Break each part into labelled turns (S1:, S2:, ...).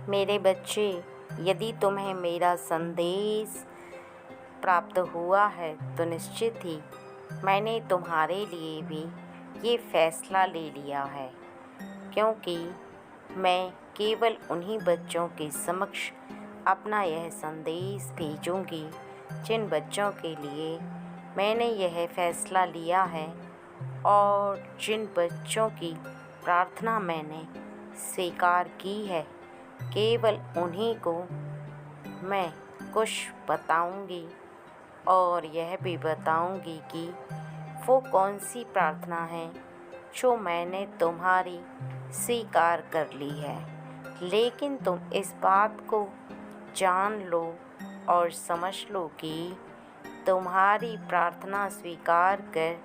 S1: मेरे बच्चे, यदि तुम्हें मेरा संदेश प्राप्त हुआ है तो निश्चित ही मैंने तुम्हारे लिए भी ये फ़ैसला ले लिया है, क्योंकि मैं केवल उन्हीं बच्चों के समक्ष अपना यह संदेश भेजूंगी जिन बच्चों के लिए मैंने यह फ़ैसला लिया है और जिन बच्चों की प्रार्थना मैंने स्वीकार की है। केवल उन्हीं को मैं कुछ बताऊंगी और यह भी बताऊंगी कि वो कौन सी प्रार्थना है जो मैंने तुम्हारी स्वीकार कर ली है। लेकिन तुम इस बात को जान लो और समझ लो कि तुम्हारी प्रार्थना स्वीकार कर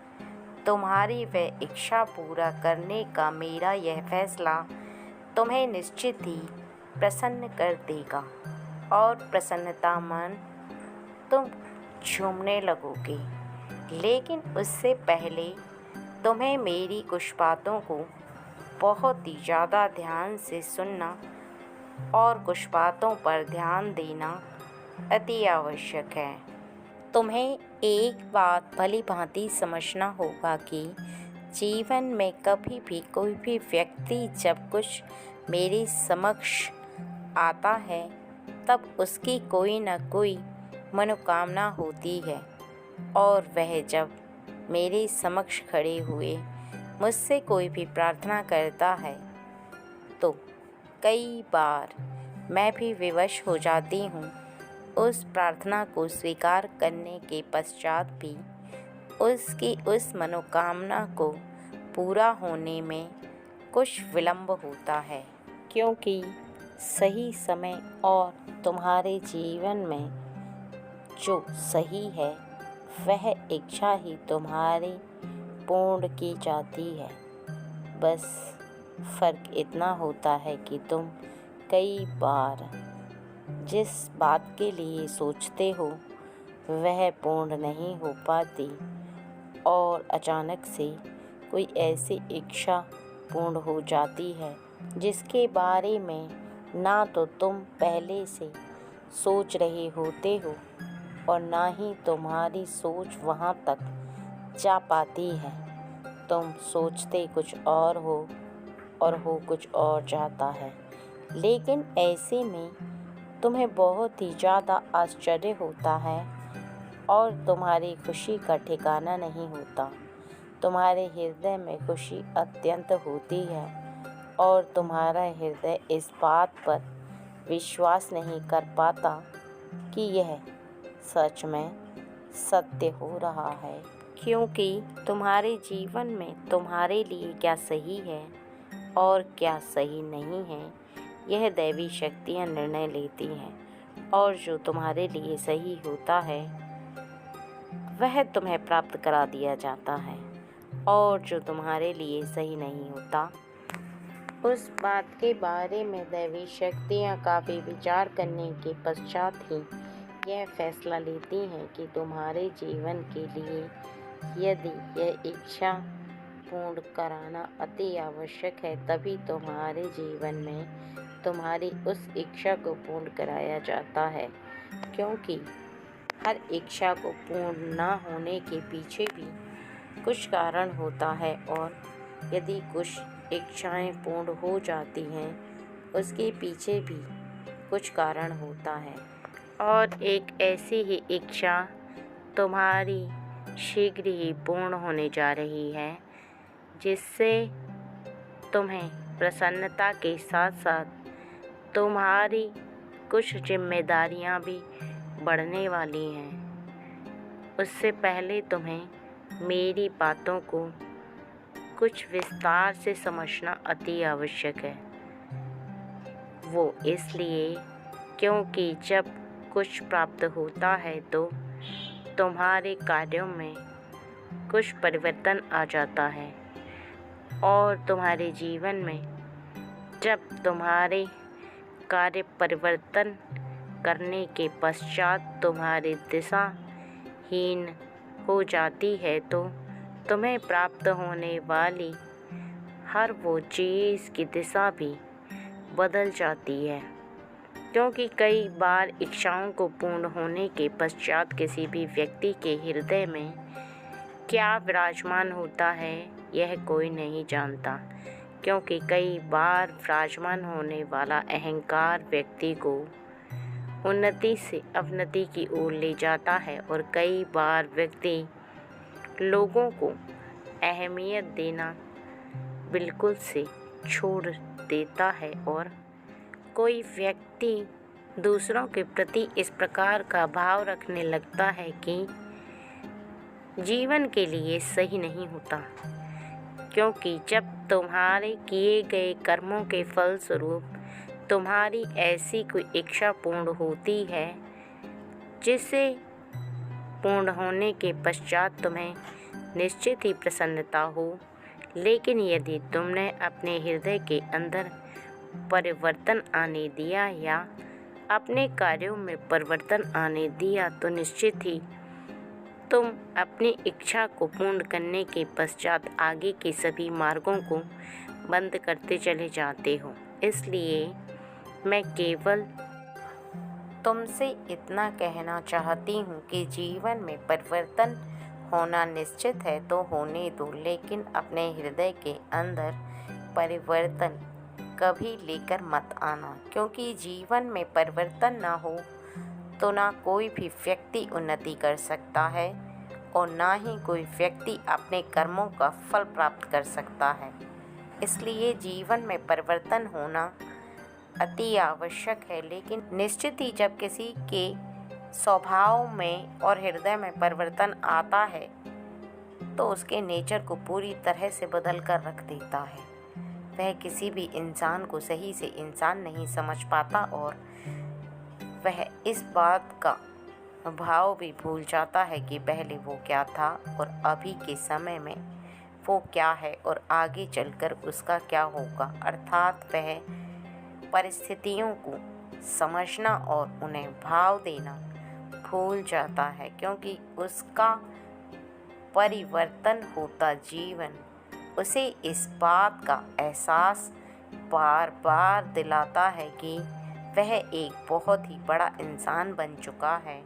S1: तुम्हारी वह इच्छा पूरा करने का मेरा यह फ़ैसला तुम्हें निश्चित ही प्रसन्न कर देगा और प्रसन्नता मन तुम झूमने लगोगे। लेकिन उससे पहले तुम्हें मेरी कुछ बातों को बहुत ही ज़्यादा ध्यान से सुनना और कुछ बातों पर ध्यान देना अति आवश्यक है। तुम्हें एक बात भली भांति समझना होगा कि जीवन में कभी भी कोई भी व्यक्ति जब कुछ मेरे समक्ष आता है तब उसकी कोई न कोई मनोकामना होती है, और वह जब मेरे समक्ष खड़े हुए मुझसे कोई भी प्रार्थना करता है तो कई बार मैं भी विवश हो जाती हूँ। उस प्रार्थना को स्वीकार करने के पश्चात भी उसकी उस मनोकामना को पूरा होने में कुछ विलंब होता है, क्योंकि सही समय और तुम्हारे जीवन में जो सही है वह इच्छा ही तुम्हारी पूर्ण की जाती है। बस फ़र्क इतना होता है कि तुम कई बार जिस बात के लिए सोचते हो वह पूर्ण नहीं हो पाती, और अचानक से कोई ऐसी इच्छा पूर्ण हो जाती है जिसके बारे में ना तो तुम पहले से सोच रहे होते हो और ना ही तुम्हारी सोच वहाँ तक जा पाती है। तुम सोचते कुछ और हो और हो कुछ और जाता है। लेकिन ऐसे में तुम्हें बहुत ही ज़्यादा आश्चर्य होता है और तुम्हारी खुशी का ठिकाना नहीं होता। तुम्हारे हृदय में खुशी अत्यंत होती है और तुम्हारा हृदय इस बात पर विश्वास नहीं कर पाता कि यह सच में सत्य हो रहा है, क्योंकि तुम्हारे जीवन में तुम्हारे लिए क्या सही है और क्या सही नहीं है यह दैवी शक्तियाँ निर्णय लेती हैं, और जो तुम्हारे लिए सही होता है वह तुम्हें प्राप्त करा दिया जाता है, और जो तुम्हारे लिए सही नहीं होता उस बात के बारे में दैवी शक्तियाँ काफ़ी विचार करने के पश्चात ही यह फैसला लेती हैं कि तुम्हारे जीवन के लिए यदि यह इच्छा पूर्ण कराना अति आवश्यक है, तभी तुम्हारे जीवन में तुम्हारी उस इच्छा को पूर्ण कराया जाता है। क्योंकि हर इच्छा को पूर्ण न होने के पीछे भी कुछ कारण होता है, और यदि कुछ इच्छाएं पूर्ण हो जाती हैं उसके पीछे भी कुछ कारण होता है। और एक ऐसी ही इच्छा तुम्हारी शीघ्र ही पूर्ण होने जा रही है जिससे तुम्हें प्रसन्नता के साथ साथ तुम्हारी कुछ जिम्मेदारियां भी बढ़ने वाली हैं। उससे पहले तुम्हें मेरी बातों को कुछ विस्तार से समझना अति आवश्यक है। वो इसलिए क्योंकि जब कुछ प्राप्त होता है तो तुम्हारे कार्यों में कुछ परिवर्तन आ जाता है, और तुम्हारे जीवन में जब तुम्हारे कार्य परिवर्तन करने के पश्चात तुम्हारी दिशाहीन हो जाती है तो तुम्हें प्राप्त होने वाली हर वो चीज़ की दिशा भी बदल जाती है। क्योंकि कई बार इच्छाओं को पूर्ण होने के पश्चात किसी भी व्यक्ति के हृदय में क्या विराजमान होता है यह कोई नहीं जानता, क्योंकि कई बार विराजमान होने वाला अहंकार व्यक्ति को उन्नति से अवनति की ओर ले जाता है और कई बार व्यक्ति लोगों को अहमियत देना बिल्कुल से छोड़ देता है और कोई व्यक्ति दूसरों के प्रति इस प्रकार का भाव रखने लगता है कि जीवन के लिए सही नहीं होता, क्योंकि जब तुम्हारे किए गए कर्मों के फलस्वरूप तुम्हारी ऐसी कोई इच्छा पूर्ण होती है जिसे पूर्ण होने के पश्चात तुम्हें निश्चित ही प्रसन्नता हो, लेकिन यदि तुमने अपने हृदय के अंदर परिवर्तन आने दिया या अपने कार्यों में परिवर्तन आने दिया तो निश्चित ही तुम अपनी इच्छा को पूर्ण करने के पश्चात आगे के सभी मार्गों को बंद करते चले जाते हो। इसलिए मैं केवल तुमसे इतना कहना चाहती हूँ कि जीवन में परिवर्तन होना निश्चित है तो होने दो, लेकिन अपने हृदय के अंदर परिवर्तन कभी लेकर मत आना, क्योंकि जीवन में परिवर्तन ना हो तो ना कोई भी व्यक्ति उन्नति कर सकता है और ना ही कोई व्यक्ति अपने कर्मों का फल प्राप्त कर सकता है। इसलिए जीवन में परिवर्तन होना अति आवश्यक है, लेकिन निश्चित ही जब किसी के स्वभाव में और हृदय में परिवर्तन आता है तो उसके नेचर को पूरी तरह से बदल कर रख देता है। वह किसी भी इंसान को सही से इंसान नहीं समझ पाता और वह इस बात का भाव भी भूल जाता है कि पहले वो क्या था और अभी के समय में वो क्या है और आगे चलकर उसका क्या होगा। अर्थात वह परिस्थितियों को समझना और उन्हें भाव देना भूल जाता है, क्योंकि उसका परिवर्तन होता जीवन उसे इस बात का एहसास बार बार दिलाता है कि वह एक बहुत ही बड़ा इंसान बन चुका है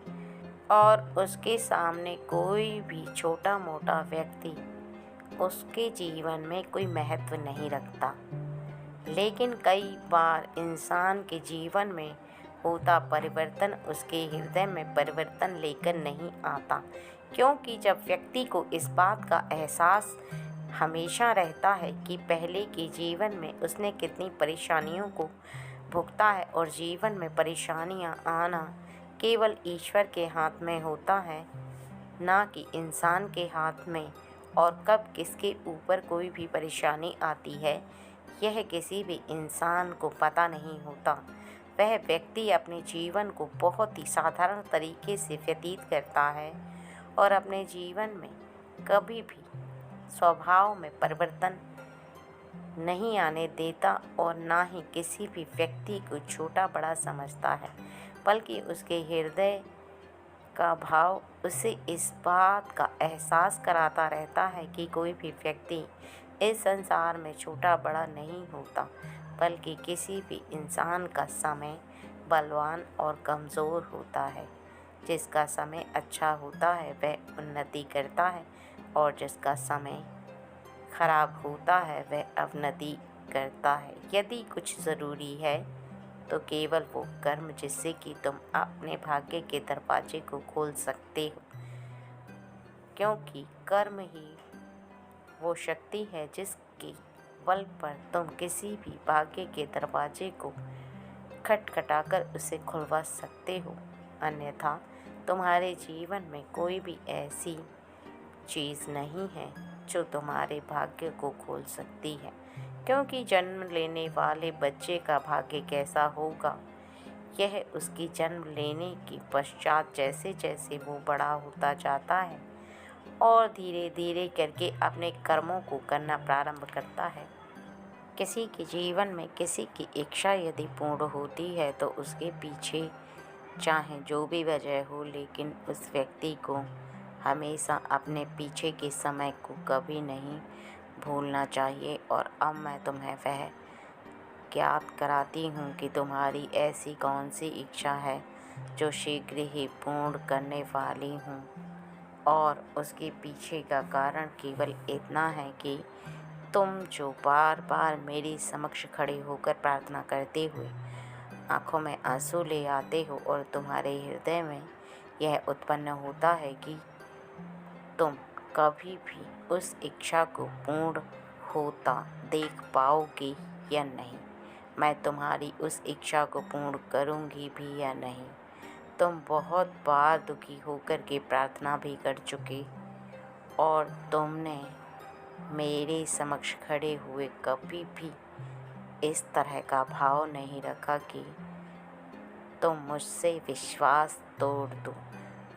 S1: और उसके सामने कोई भी छोटा मोटा व्यक्ति उसके जीवन में कोई महत्व नहीं रखता। लेकिन कई बार इंसान के जीवन में होता परिवर्तन उसके हृदय में परिवर्तन लेकर नहीं आता, क्योंकि जब व्यक्ति को इस बात का एहसास हमेशा रहता है कि पहले के जीवन में उसने कितनी परेशानियों को भुगता है और जीवन में परेशानियां आना केवल ईश्वर के हाथ में होता है, ना कि इंसान के हाथ में, और कब किसके ऊपर कोई भी परेशानी आती है यह किसी भी इंसान को पता नहीं होता। वह व्यक्ति अपने जीवन को बहुत ही साधारण तरीके से व्यतीत करता है और अपने जीवन में कभी भी स्वभाव में परिवर्तन नहीं आने देता और ना ही किसी भी व्यक्ति को छोटा बड़ा समझता है, बल्कि उसके हृदय का भाव उसे इस बात का एहसास कराता रहता है कि कोई भी व्यक्ति इस संसार में छोटा बड़ा नहीं होता, बल्कि किसी भी इंसान का समय बलवान और कमज़ोर होता है। जिसका समय अच्छा होता है वह उन्नति करता है और जिसका समय खराब होता है वह अवनति करता है। यदि कुछ ज़रूरी है तो केवल वो कर्म जिससे कि तुम अपने भाग्य के दरवाजे को खोल सकते हो, क्योंकि कर्म ही वो शक्ति है जिसके बल पर तुम किसी भी भाग्य के दरवाजे को खटखटाकर उसे खुलवा सकते हो। अन्यथा तुम्हारे जीवन में कोई भी ऐसी चीज़ नहीं है जो तुम्हारे भाग्य को खोल सकती है, क्योंकि जन्म लेने वाले बच्चे का भाग्य कैसा होगा यह उसकी जन्म लेने के पश्चात जैसे जैसे वो बड़ा होता जाता है और धीरे धीरे करके अपने कर्मों को करना प्रारंभ करता है। किसी के जीवन में किसी की इच्छा यदि पूर्ण होती है तो उसके पीछे चाहे जो भी वजह हो, लेकिन उस व्यक्ति को हमेशा अपने पीछे के समय को कभी नहीं भूलना चाहिए। और अब मैं तुम्हें वह ज्ञात कराती हूँ कि तुम्हारी ऐसी कौन सी इच्छा है जो शीघ्र ही पूर्ण करने वाली हूँ, और उसके पीछे का कारण केवल इतना है कि तुम जो बार बार मेरे समक्ष खड़े होकर प्रार्थना करते हुए आँखों में आंसू ले आते हो, और तुम्हारे हृदय में यह उत्पन्न होता है कि तुम कभी भी उस इच्छा को पूर्ण होता देख पाओगे या नहीं। मैं तुम्हारी उस इच्छा को पूर्ण करूँगी भी या नहीं। तुम बहुत बार दुखी होकर के प्रार्थना भी कर चुके, और तुमने मेरे समक्ष खड़े हुए कभी भी इस तरह का भाव नहीं रखा कि तुम मुझसे विश्वास तोड़ दो,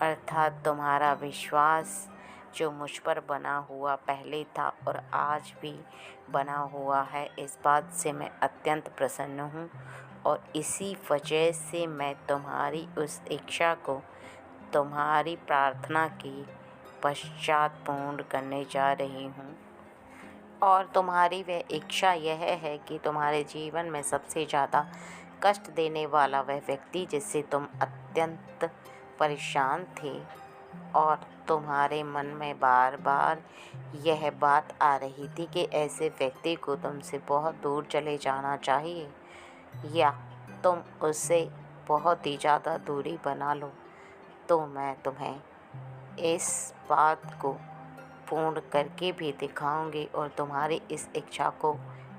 S1: अर्थात तुम्हारा विश्वास जो मुझ पर बना हुआ पहले था और आज भी बना हुआ है, इस बात से मैं अत्यंत प्रसन्न हूँ, और इसी वजह से मैं तुम्हारी उस इच्छा को तुम्हारी प्रार्थना के पश्चात पूर्ण करने जा रही हूँ। और तुम्हारी वह इच्छा यह है कि तुम्हारे जीवन में सबसे ज़्यादा कष्ट देने वाला वह व्यक्ति जिससे तुम अत्यंत परेशान थे, और तुम्हारे मन में बार बार यह बात आ रही थी कि ऐसे व्यक्ति को तुमसे बहुत दूर चले जाना चाहिए, या तुम उससे बहुत ही ज़्यादा दूरी बना लो, तो मैं तुम्हें इस बात को पूर्ण करके भी दिखाऊंगी, और तुम्हारी इस इच्छा को,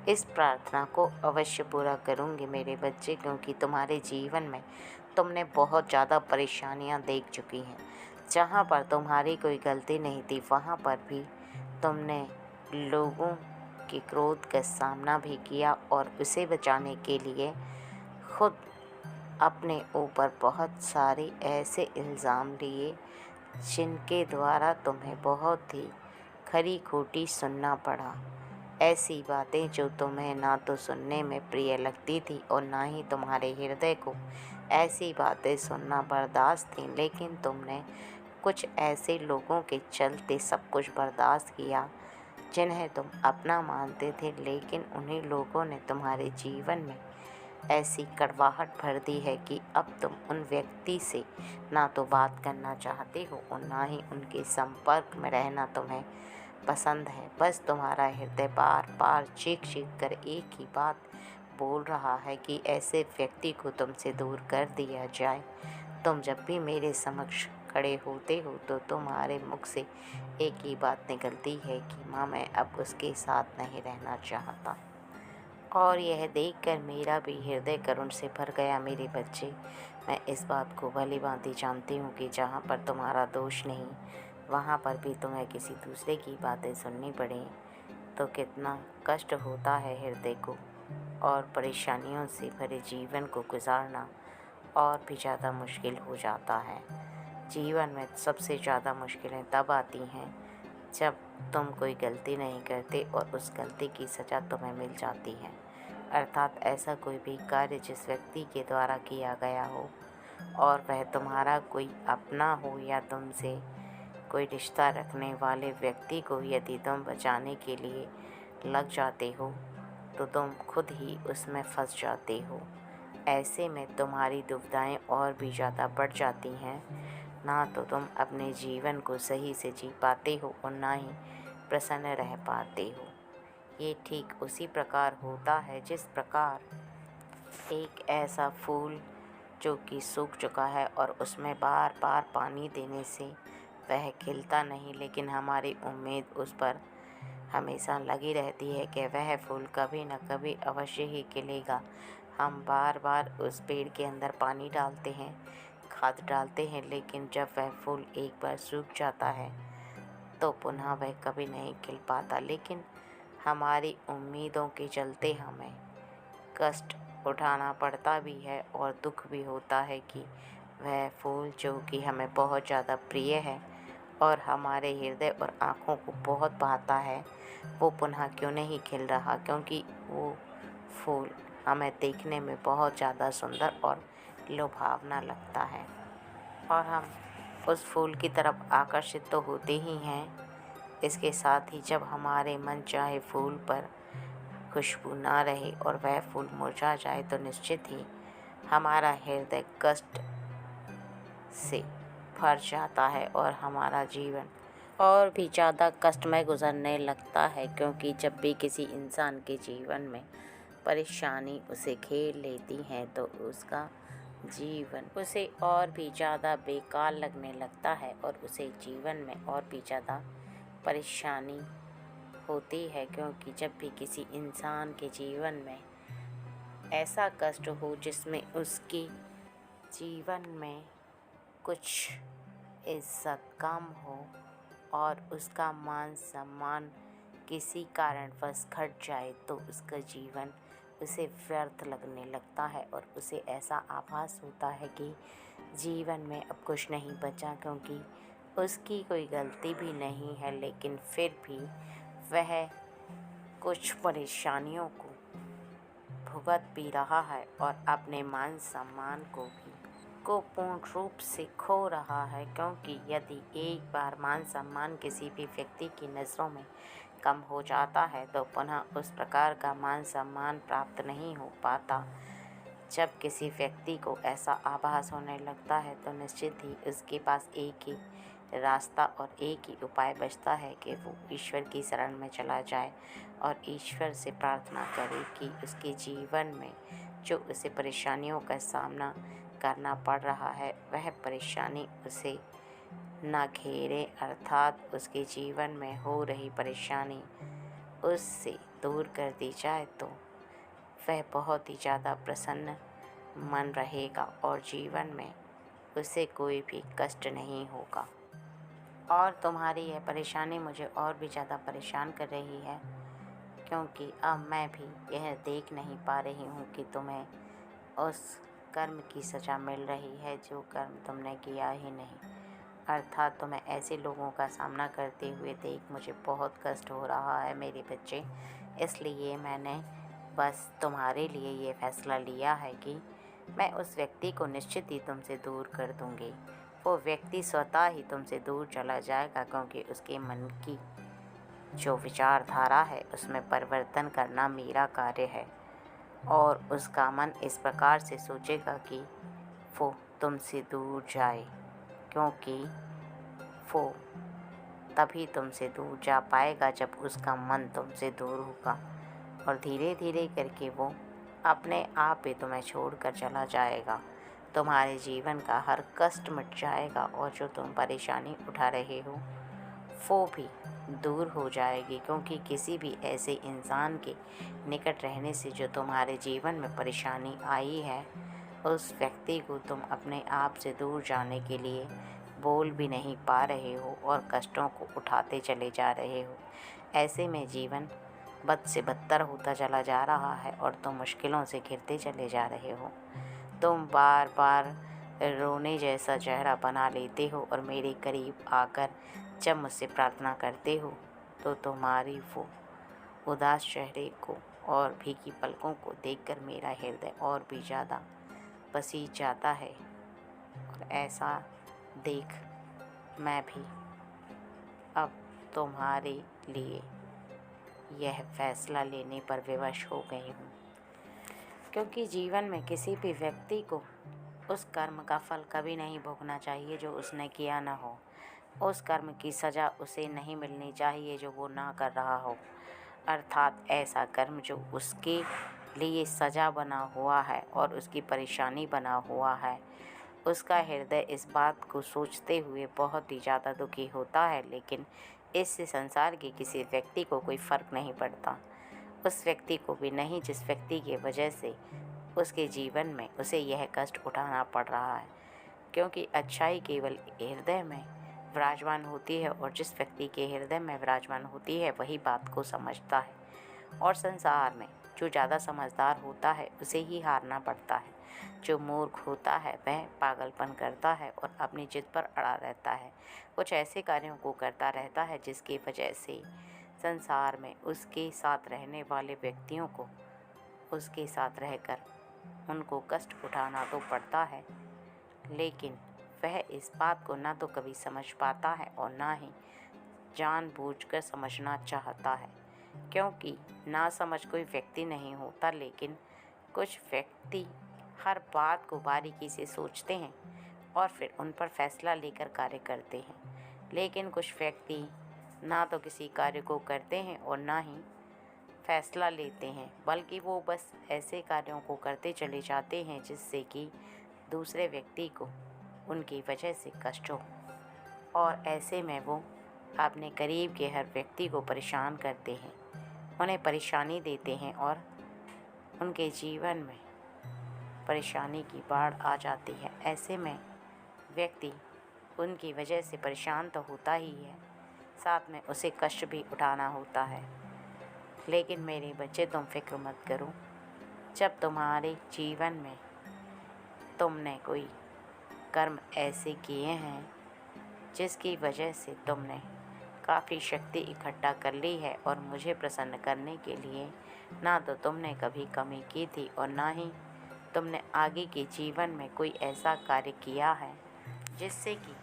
S1: इस प्रार्थना को अवश्य पूरा करूंगी मेरे बच्चे, क्योंकि तुम्हारे जीवन में तुमने बहुत ज़्यादा परेशानियां देख चुकी हैं। जहाँ पर तुम्हारी कोई गलती नहीं थी, वहाँ पर भी तुमने लोगों के क्रोध का सामना भी किया, और उसे बचाने के लिए खुद अपने ऊपर बहुत सारे ऐसे इल्ज़ाम लिए जिनके द्वारा तुम्हें बहुत ही खरी खोटी सुनना पड़ा। ऐसी बातें जो तुम्हें ना तो सुनने में प्रिय लगती थी और ना ही तुम्हारे हृदय को ऐसी बातें सुनना बर्दाश्त थी, लेकिन तुमने कुछ ऐसे लोगों के चलते सब कुछ बर्दाश्त किया जिन्हें तुम अपना मानते थे, लेकिन उन्हीं लोगों ने तुम्हारे जीवन में ऐसी कड़वाहट भर दी है कि अब तुम उन व्यक्ति से ना तो बात करना चाहते हो और ना ही उनके संपर्क में रहना तुम्हें पसंद है। बस तुम्हारा हृदय बार बार चीख चीख कर एक ही बात बोल रहा है कि ऐसे व्यक्ति को तुमसे दूर कर दिया जाए। तुम जब भी मेरे समक्ष खड़े होते हो तो तुम्हारे मुख से एक ही बात निकलती है कि माँ, मैं अब उसके साथ नहीं रहना चाहता। और यह देखकर मेरा भी हृदय करुण से भर गया मेरे बच्चे। मैं इस बात को भली-भांति जानती हूँ कि जहाँ पर तुम्हारा दोष नहीं, वहाँ पर भी तुम्हें किसी दूसरे की बातें सुननी पड़े तो कितना कष्ट होता है हृदय को, और परेशानियों से भरे जीवन को गुजारना और भी ज़्यादा मुश्किल हो जाता है। जीवन में सबसे ज़्यादा मुश्किलें तब आती हैं जब तुम कोई गलती नहीं करते और उस गलती की सज़ा तुम्हें मिल जाती है, अर्थात ऐसा कोई भी कार्य जिस व्यक्ति के द्वारा किया गया हो और वह तुम्हारा कोई अपना हो या तुमसे कोई रिश्ता रखने वाले व्यक्ति को यदि तुम बचाने के लिए लग जाते हो तो तुम खुद ही उसमें फंस जाते हो। ऐसे में तुम्हारी दुविधाएं और भी ज़्यादा बढ़ जाती हैं। ना तो तुम अपने जीवन को सही से जी पाते हो और ना ही प्रसन्न रह पाते हो। ये ठीक उसी प्रकार होता है जिस प्रकार एक ऐसा फूल जो कि सूख चुका है और उसमें बार बार पानी देने से वह खिलता नहीं, लेकिन हमारी उम्मीद उस पर हमेशा लगी रहती है कि वह फूल कभी न कभी अवश्य ही खिलेगा। हम बार बार उस पेड़ के अंदर पानी डालते हैं, खाद डालते हैं, लेकिन जब वह फूल एक बार सूख जाता है तो पुनः वह कभी नहीं खिल पाता। लेकिन हमारी उम्मीदों के चलते हमें कष्ट उठाना पड़ता भी है और दुख भी होता है कि वह फूल जो कि हमें बहुत ज़्यादा प्रिय है और हमारे हृदय और आँखों को बहुत भाता है, वो पुनः क्यों नहीं खिल रहा, क्योंकि वो फूल हमें देखने में बहुत ज़्यादा सुंदर और लुभावना लगता है और हम उस फूल की तरफ आकर्षित तो होते ही हैं। इसके साथ ही जब हमारे मन चाहे फूल पर खुशबू ना रहे और वह फूल मुरझा जाए तो निश्चित ही हमारा हृदय कष्ट से भर जाता है और हमारा जीवन और भी ज़्यादा कष्टमय गुजरने लगता है। क्योंकि जब भी किसी इंसान के जीवन में परेशानी उसे घेर लेती है तो उसका जीवन उसे और भी ज़्यादा बेकार लगने लगता है और उसे जीवन में और भी ज़्यादा परेशानी होती है। क्योंकि जब भी किसी इंसान के जीवन में ऐसा कष्ट हो जिसमें उसके जीवन में कुछ इज्जत कम हो और उसका मान सम्मान किसी कारणवश घट जाए तो उसका जीवन उसे व्यर्थ लगने लगता है और उसे ऐसा आभास होता है कि जीवन में अब कुछ नहीं बचा। क्योंकि उसकी कोई गलती भी नहीं है, लेकिन फिर भी वह कुछ परेशानियों को भुगत भी रहा है और अपने मान सम्मान को पूर्ण रूप से खो रहा है। क्योंकि यदि एक बार मान सम्मान किसी भी व्यक्ति की नज़रों में कम हो जाता है तो पुनः उस प्रकार का मान सम्मान प्राप्त नहीं हो पाता। जब किसी व्यक्ति को ऐसा आभास होने लगता है तो निश्चित ही उसके पास एक ही रास्ता और एक ही उपाय बचता है कि वो ईश्वर की शरण में चला जाए और ईश्वर से प्रार्थना करे कि उसके जीवन में जो उसे परेशानियों का सामना करना पड़ रहा है वह परेशानी उसे न घेरे, अर्थात उसके जीवन में हो रही परेशानी उससे दूर कर दी जाए तो वह बहुत ही ज़्यादा प्रसन्न मन रहेगा और जीवन में उसे कोई भी कष्ट नहीं होगा। और तुम्हारी यह परेशानी मुझे और भी ज़्यादा परेशान कर रही है, क्योंकि अब मैं भी यह देख नहीं पा रही हूँ कि तुम्हें उस कर्म की सज़ा मिल रही है जो कर्म तुमने किया ही नहीं। अर्थात तुम्हें ऐसे लोगों का सामना करते हुए देख मुझे बहुत कष्ट हो रहा है मेरे बच्चे। इसलिए मैंने बस तुम्हारे लिए ये फ़ैसला लिया है कि मैं उस व्यक्ति को निश्चित ही तुमसे दूर कर दूँगी। वो व्यक्ति स्वतः ही तुमसे दूर चला जाएगा, क्योंकि उसके मन की जो विचारधारा है उसमें परिवर्तन करना मेरा कार्य है। और उसका मन इस प्रकार से सोचेगा कि वो तुमसे दूर जाए, क्योंकि वो तभी तुमसे दूर जा पाएगा जब उसका मन तुमसे दूर होगा। और धीरे धीरे करके वो अपने आप ही तुम्हें छोड़कर चला जाएगा। तुम्हारे जीवन का हर कष्ट मिट जाएगा और जो तुम परेशानी उठा रहे हो वो भी दूर हो जाएगी। क्योंकि किसी भी ऐसे इंसान के निकट रहने से जो तुम्हारे जीवन में परेशानी आई है उस व्यक्ति को तुम अपने आप से दूर जाने के लिए बोल भी नहीं पा रहे हो और कष्टों को उठाते चले जा रहे हो। ऐसे में जीवन बद से बदतर होता चला जा रहा है और तुम मुश्किलों से घिरते चले जा रहे हो। तुम बार बार रोने जैसा चेहरा बना लेते हो और मेरे करीब आकर जब मुझसे प्रार्थना करते हो तो तुम्हारी वो उदास चेहरे को और भीगी पलकों को देखकर मेरा हृदय और भी ज़्यादा पसीज जाता है। और ऐसा देख मैं भी अब तुम्हारे लिए यह फ़ैसला लेने पर विवश हो गई हूँ। क्योंकि जीवन में किसी भी व्यक्ति को उस कर्म का फल कभी नहीं भोगना चाहिए जो उसने किया ना हो। उस कर्म की सज़ा उसे नहीं मिलनी चाहिए जो वो ना कर रहा हो। अर्थात ऐसा कर्म जो उसके लिए सज़ा बना हुआ है और उसकी परेशानी बना हुआ है, उसका हृदय इस बात को सोचते हुए बहुत ही ज़्यादा दुखी होता है। लेकिन इससे संसार के किसी व्यक्ति को कोई फ़र्क नहीं पड़ता। उस व्यक्ति को भी नहीं जिस व्यक्ति की वजह से उसके जीवन में उसे यह कष्ट उठाना पड़ रहा है। क्योंकि अच्छाई केवल हृदय में विराजमान होती है और जिस व्यक्ति के हृदय में विराजमान होती है वही बात को समझता है। और संसार में जो ज़्यादा समझदार होता है उसे ही हारना पड़ता है। जो मूर्ख होता है वह पागलपन करता है और अपनी जिद पर अड़ा रहता है। कुछ ऐसे कार्यों को करता रहता है जिसकी वजह से संसार में उसके साथ रहने वाले व्यक्तियों को उसके साथ रहकर उनको कष्ट उठाना तो पड़ता है, लेकिन वह इस बात को ना तो कभी समझ पाता है और ना ही जानबूझकर समझना चाहता है। क्योंकि ना समझ कोई व्यक्ति नहीं होता, लेकिन कुछ व्यक्ति हर बात को बारीकी से सोचते हैं और फिर उन पर फैसला लेकर कार्य करते हैं। लेकिन कुछ व्यक्ति ना तो किसी कार्य को करते हैं और ना ही फैसला लेते हैं, बल्कि वो बस ऐसे कार्यों को करते चले जाते हैं जिससे कि दूसरे व्यक्ति को उनकी वजह से कष्ट हो, और ऐसे में वो अपने करीब के हर व्यक्ति को परेशान करते हैं, उन्हें परेशानी देते हैं और उनके जीवन में परेशानी की बाढ़ आ जाती है। ऐसे में व्यक्ति उनकी वजह से परेशान तो होता ही है, साथ में उसे कष्ट भी उठाना होता है। लेकिन मेरे बच्चे, तुम फिक्र मत करो। जब तुम्हारे जीवन में तुमने कोई कर्म ऐसे किए हैं जिसकी वजह से तुमने काफ़ी शक्ति इकट्ठा कर ली है और मुझे प्रसन्न करने के लिए ना तो तुमने कभी कमी की थी और ना ही तुमने आगे के जीवन में कोई ऐसा कार्य किया है जिससे कि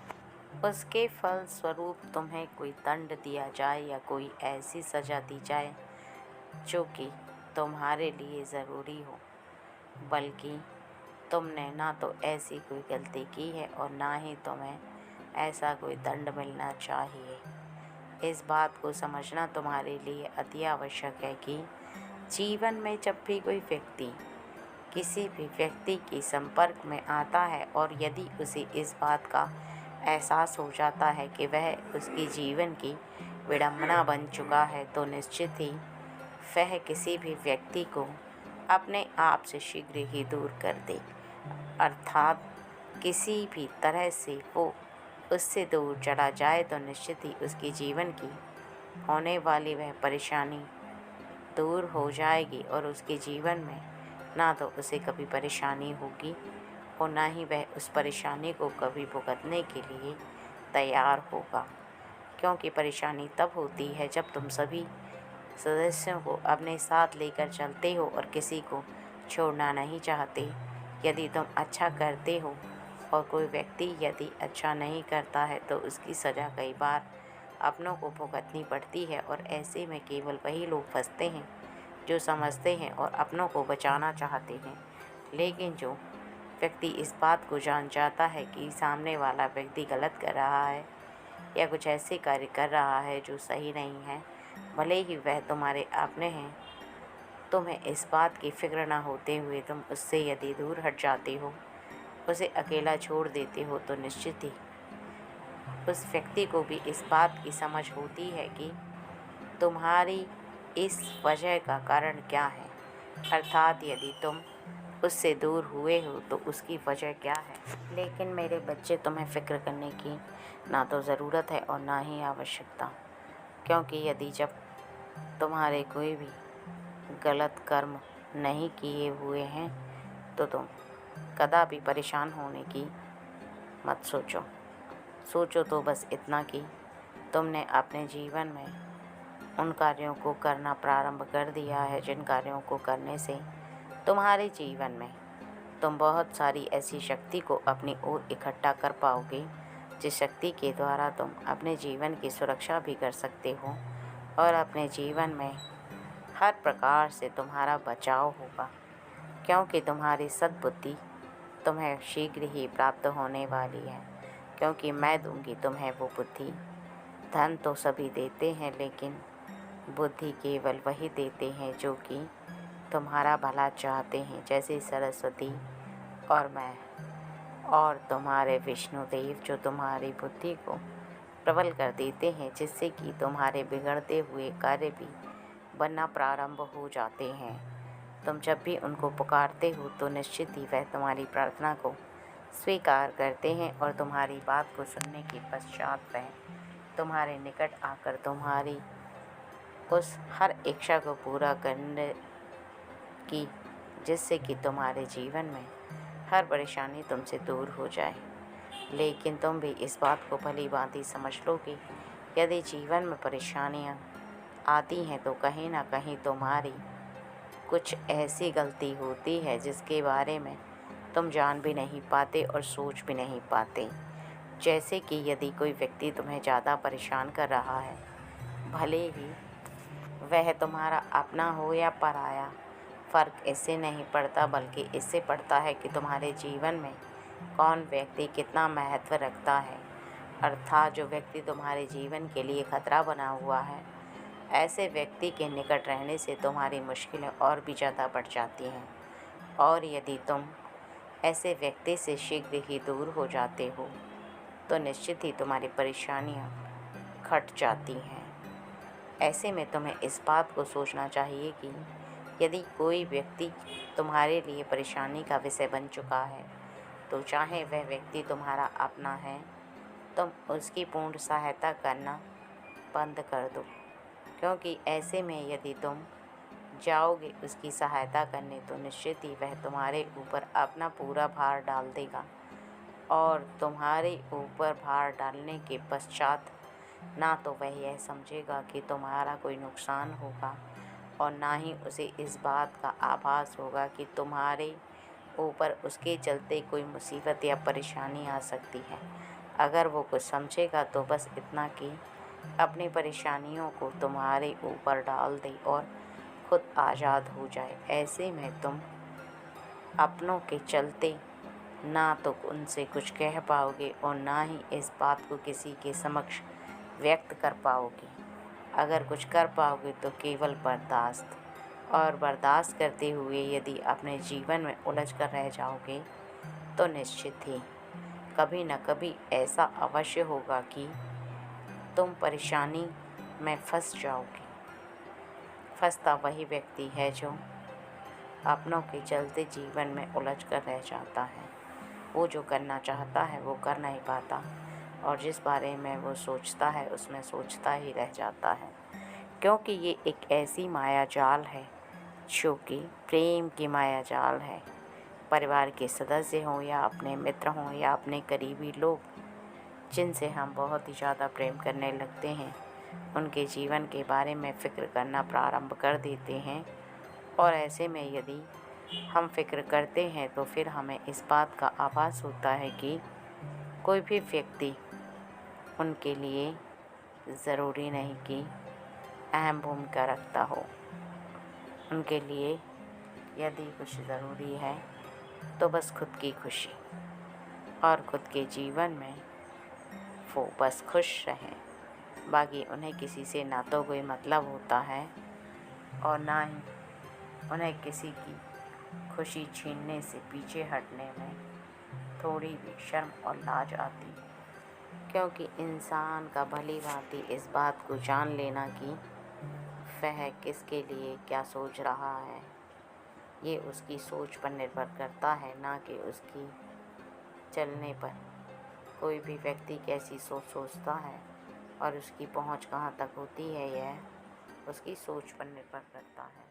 S1: उसके फल स्वरूप तुम्हें कोई दंड दिया जाए या कोई ऐसी सज़ा दी जाए जो कि तुम्हारे लिए ज़रूरी हो, बल्कि तुमने ना तो ऐसी कोई गलती की है और ना ही तुम्हें ऐसा कोई दंड मिलना चाहिए। इस बात को समझना तुम्हारे लिए अति आवश्यक है कि जीवन में जब भी कोई व्यक्ति किसी भी व्यक्ति के संपर्क में आता है और यदि उसे इस बात का एहसास हो जाता है कि वह उसके जीवन की विडंबना बन चुका है, तो निश्चित ही वह किसी भी व्यक्ति को अपने आप से शीघ्र ही दूर कर दे, अर्थात किसी भी तरह से वो उससे दूर चला जाए, तो निश्चित ही उसके जीवन की होने वाली वह परेशानी दूर हो जाएगी और उसके जीवन में ना तो उसे कभी परेशानी होगी और ना ही वह उस परेशानी को कभी भुगतने के लिए तैयार होगा। क्योंकि परेशानी तब होती है जब तुम सभी सदस्यों को अपने साथ लेकर चलते हो और किसी को छोड़ना नहीं चाहते। यदि तुम अच्छा करते हो और कोई व्यक्ति यदि अच्छा नहीं करता है तो उसकी सज़ा कई बार अपनों को भुगतनी पड़ती है, और ऐसे में केवल वही लोग फंसते हैं जो समझते हैं और अपनों को बचाना चाहते हैं। लेकिन जो व्यक्ति इस बात को जान जाता है कि सामने वाला व्यक्ति गलत कर रहा है या कुछ ऐसे कार्य कर रहा है जो सही नहीं है, भले ही वह तुम्हारे अपने हैं, तुम्हें इस बात की फिक्र ना होते हुए तुम उससे यदि दूर हट जाते हो, उसे अकेला छोड़ देते हो, तो निश्चित ही उस व्यक्ति को भी इस बात की समझ होती है कि तुम्हारी इस वजह का कारण क्या है, अर्थात यदि तुम उससे दूर हुए हो तो उसकी वजह क्या है। लेकिन मेरे बच्चे, तुम्हें फ़िक्र करने की ना तो ज़रूरत है और ना ही आवश्यकता, क्योंकि यदि जब तुम्हारे कोई भी गलत कर्म नहीं किए हुए हैं तो तुम कदापि परेशान होने की मत सोचो। सोचो तो बस इतना कि तुमने अपने जीवन में उन कार्यों को करना प्रारंभ कर दिया है जिन कार्यों को करने से तुम्हारे जीवन में तुम बहुत सारी ऐसी शक्ति को अपनी ओर इकट्ठा कर पाओगे, जिस शक्ति के द्वारा तुम अपने जीवन की सुरक्षा भी कर सकते हो और अपने जीवन में हर प्रकार से तुम्हारा बचाव होगा, क्योंकि तुम्हारी सद्बुद्धि तुम्हें शीघ्र ही प्राप्त होने वाली है। क्योंकि मैं दूंगी तुम्हें वो बुद्धि। धन तो सभी देते हैं, लेकिन बुद्धि केवल वही देते हैं जो कि तुम्हारा भला चाहते हैं, जैसे सरस्वती और मैं और तुम्हारे विष्णुदेव, जो तुम्हारी बुद्धि को प्रबल कर देते हैं, जिससे कि तुम्हारे बिगड़ते हुए कार्य भी बनना प्रारंभ हो जाते हैं। तुम जब भी उनको पुकारते हो तो निश्चित ही वह तुम्हारी प्रार्थना को स्वीकार करते हैं और तुम्हारी बात को सुनने के पश्चात वह तुम्हारे निकट आकर तुम्हारी उस हर इच्छा को पूरा करने की, जिससे कि तुम्हारे जीवन में हर परेशानी तुमसे दूर हो जाए। लेकिन तुम भी इस बात को भली भांति समझ लो कि यदि जीवन में परेशानियां आती हैं तो कहीं ना कहीं तुम्हारी कुछ ऐसी गलती होती है जिसके बारे में तुम जान भी नहीं पाते और सोच भी नहीं पाते। जैसे कि यदि कोई व्यक्ति तुम्हें ज़्यादा परेशान कर रहा है, भले ही वह तुम्हारा अपना हो या पराया, फ़र्क इससे नहीं पड़ता, बल्कि इससे पड़ता है कि तुम्हारे जीवन में कौन व्यक्ति कितना महत्व रखता है। अर्थात जो व्यक्ति तुम्हारे जीवन के लिए खतरा बना हुआ है, ऐसे व्यक्ति के निकट रहने से तुम्हारी मुश्किलें और भी ज़्यादा बढ़ जाती हैं। और यदि तुम ऐसे व्यक्ति से शीघ्र ही दूर हो जाते हो तो निश्चित ही तुम्हारी परेशानियां घट जाती हैं। ऐसे में तुम्हें इस बात को सोचना चाहिए कि यदि कोई व्यक्ति तुम्हारे लिए परेशानी का विषय बन चुका है, तो चाहे वह व्यक्ति तुम्हारा अपना है, तुम उसकी पूर्ण सहायता करना बंद कर दो। क्योंकि ऐसे में यदि तुम जाओगे उसकी सहायता करने, तो निश्चित ही वह तुम्हारे ऊपर अपना पूरा भार डाल देगा, और तुम्हारे ऊपर भार डालने के पश्चात ना तो वह यह समझेगा कि तुम्हारा कोई नुकसान होगा, और ना ही उसे इस बात का आभास होगा कि तुम्हारे ऊपर उसके चलते कोई मुसीबत या परेशानी आ सकती है। अगर वो कुछ समझेगा तो बस इतना कि अपनी परेशानियों को तुम्हारे ऊपर डाल दे और खुद आज़ाद हो जाए। ऐसे में तुम अपनों के चलते ना तो उनसे कुछ कह पाओगे और ना ही इस बात को किसी के समक्ष व्यक्त कर पाओगे। अगर कुछ कर पाओगे तो केवल बर्दाश्त, और बर्दाश्त करते हुए यदि अपने जीवन में उलझ कर रह जाओगे तो निश्चित ही कभी न कभी ऐसा अवश्य होगा कि तुम परेशानी में फंस जाओगे। फंसता वही व्यक्ति है जो अपनों के चलते जीवन में उलझ कर रह जाता है। वो जो करना चाहता है वो कर नहीं पाता, और जिस बारे में वो सोचता है उसमें सोचता ही रह जाता है। क्योंकि ये एक ऐसी माया जाल है जो कि प्रेम की माया जाल है। परिवार के सदस्य हों या अपने मित्र हों या अपने करीबी लोग जिनसे हम बहुत ही ज़्यादा प्रेम करने लगते हैं, उनके जीवन के बारे में फ़िक्र करना प्रारंभ कर देते हैं। और ऐसे में यदि हम फ़िक्र करते हैं तो फिर हमें इस बात का आभास होता है कि कोई भी व्यक्ति उनके लिए ज़रूरी नहीं कि अहम भूमिका रखता हो। उनके लिए यदि कुछ ज़रूरी है तो बस खुद की खुशी, और खुद के जीवन में वो बस खुश रहें। बाकी उन्हें किसी से ना तो कोई मतलब होता है, और ना ही उन्हें किसी की खुशी छीनने से पीछे हटने में थोड़ी भी शर्म और लाज आती है। क्योंकि इंसान का भली भांति इस बात को जान लेना कि वह किसके लिए क्या सोच रहा है, ये उसकी सोच पर निर्भर करता है, ना कि उसकी चलने पर। कोई भी व्यक्ति कैसी सोच सोचता है और उसकी पहुंच कहाँ तक होती है, यह उसकी सोच पर निर्भर करता है।